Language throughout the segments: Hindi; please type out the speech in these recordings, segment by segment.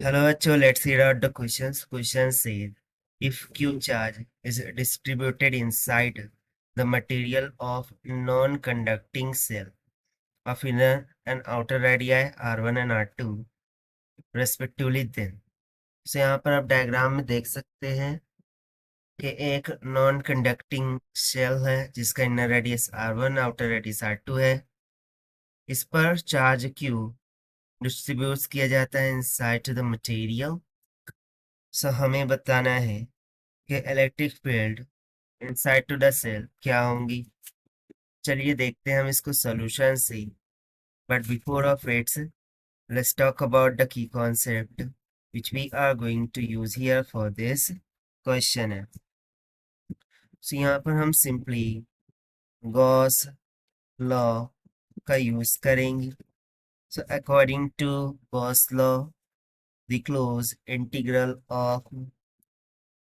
Hello, Acho. Let's read out the questions. Question says, if Q charge is distributed inside the material of non-conducting cell of inner and outer radii R1 and R2 respectively, then so यहाँ पर आप डायग्राम में देख सकते हैं कि एक नॉन कंडक्टिंग शेल है जिसका inner radius R1 outer radius R2 है। इस पर चार्ज Q डिस्ट्रीब्यूट किया जाता है इनसाइड द मटेरियल। सो हमें बताना है कि electric field inside to the cell क्या होंगी। चलिए देखते हैं हम इसको सॉल्यूशन से, but before of its let's talk about the key concept which we are going to use here for this question है। सो यहाँ पर हम सिंपली गॉस लॉ का यूज करेंगे। So according to Gauss law the close integral of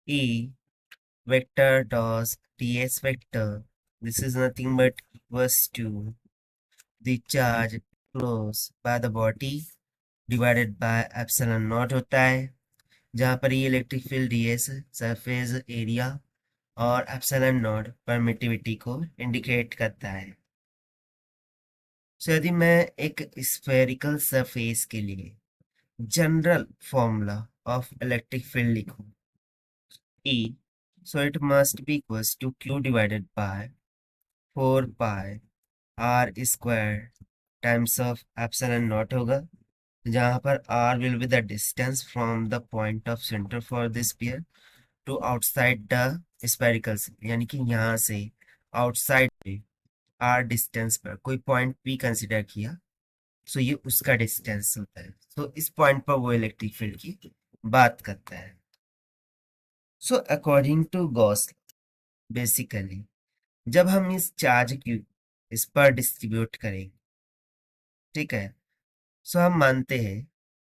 E vector dot ds vector, this is nothing but equals to the charge close by the body divided by epsilon not होता है, जहाँ पर ये electric field ds surface area और एप्सिलॉन नॉट परमिटिविटी को इंडिकेट करता है। सो यदि मैं एक स्फेरिकल सरफेस के लिए general formula of electric field लिखूं E, so it must be equals to Q divided by 4 pi R square times of epsilon naught होगा, जहाँ पर R will be the distance from the point of center for this sphere to outside the spherical, यानी कि यहाँ से outside पे R distance पर कोई पॉइंट P कंसिडर किया, सो ये उसका डिस्टेंस होता है। सो इस पॉइंट पर वो इलेक्ट्रिक फील्ड की बात करता है। So according to Gauss basically जब हम इस चार्ज क्यू इस पर डिस्ट्रीब्यूट करेंगे, ठीक है, सो हम मानते हैं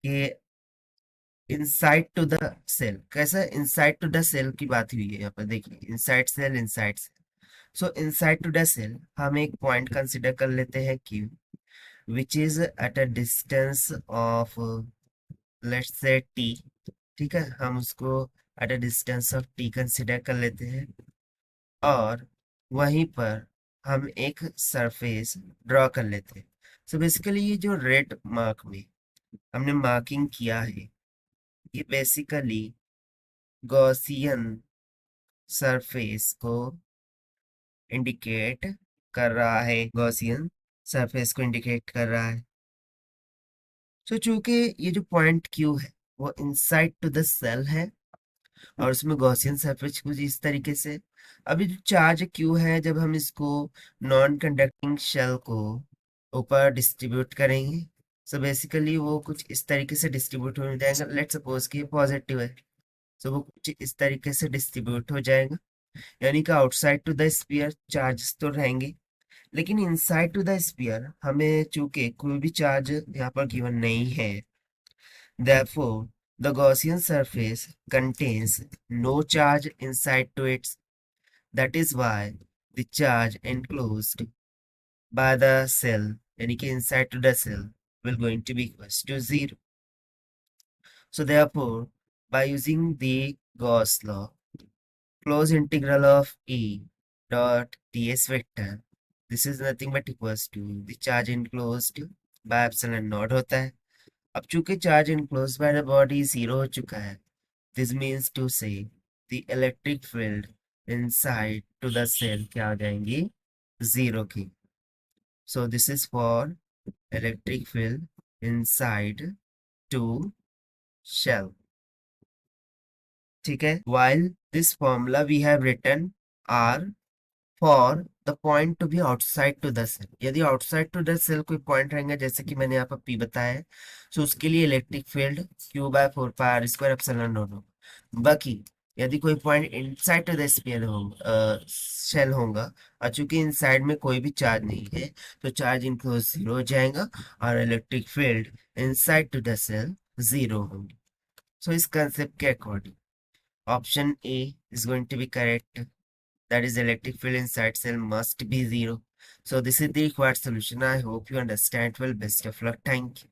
कि इनसाइड टू द सेल, कैसा इनसाइड टू द सेल की बात हुई है यहाँ पर, देखिए inside cell inside cell. So inside to the cell हम एक पॉइंट कंसिडर कर लेते हैं Q which is at a distance of let's say T, ठीक है, हम उसको at a distance of T consider कर लेते हैं और वहीं पर हम एक सरफेस ड्रॉ कर लेते हैं। सो बेसिकली ये जो रेड मार्क में हमने मार्किंग किया है ये बेसिकली गॉसियन सरफेस को इंडिकेट कर रहा है, गॉसियन सरफेस को इंडिकेट कर रहा है। सो चूंकि ये जो पॉइंट क्यू है वो इनसाइड टू द सेल है और उसमें गॉसियन सरफेस कुछ इस तरीके से, अभी जो चार्ज क्यू है जब हम इसको नॉन कंडक्टिंग शेल को ऊपर डिस्ट्रीब्यूट करेंगे, सो बेसिकली वो कुछ इस तरीके से डिस्ट्रीब्यूट हो जाएगा। लेट सपोज कि पॉजिटिव है, सो वो कुछ इस तरीके से डिस्ट्रीब्यूट हो जाएगा, यानी कि outside to the sphere charges तो रहेंगे, लेकिन इनसाइड टू द स्फीयर हमें चूंकि कोई भी चार्ज यहाँ पर गिवन नहीं है, therefore the Gaussian surface contains no charge inside to it. That is why the charge enclosed by the cell, यानी कि inside to the cell, will going to be equals to 0. So therefore, by using the Gauss law, close integral of E dot ds vector, this is nothing but equals to the charge enclosed by epsilon naught होता है। अब चूंकि charge enclosed by the body 0 हो चुका है, this means to say the electric field inside to the cell क्या आ जाएंगी 0 की। So this is for electric field inside to shell, ठीक है। While this formula we have written R for the point to be outside to the cell, यदि outside to the cell कोई पॉइंट रहेंगे जैसे कि मैंने यहाँ पर P बताया है, so उसके लिए electric field Q by 4 pi R square epsilon naught होगा। बाकी यदि कोई point inside to the sphere होगा शेल होगा और चूंकि इनसाइड में कोई भी चार्ज नहीं है तो चार्ज इनक्लोज 0 हो जाएगा और electric field inside to the shell 0 होगी। सो इस कंसेप्ट के according option A is going to be correct, that is electric field inside cell must be 0. So this is the required solution. I hope you understand well. Best of luck. Thank you.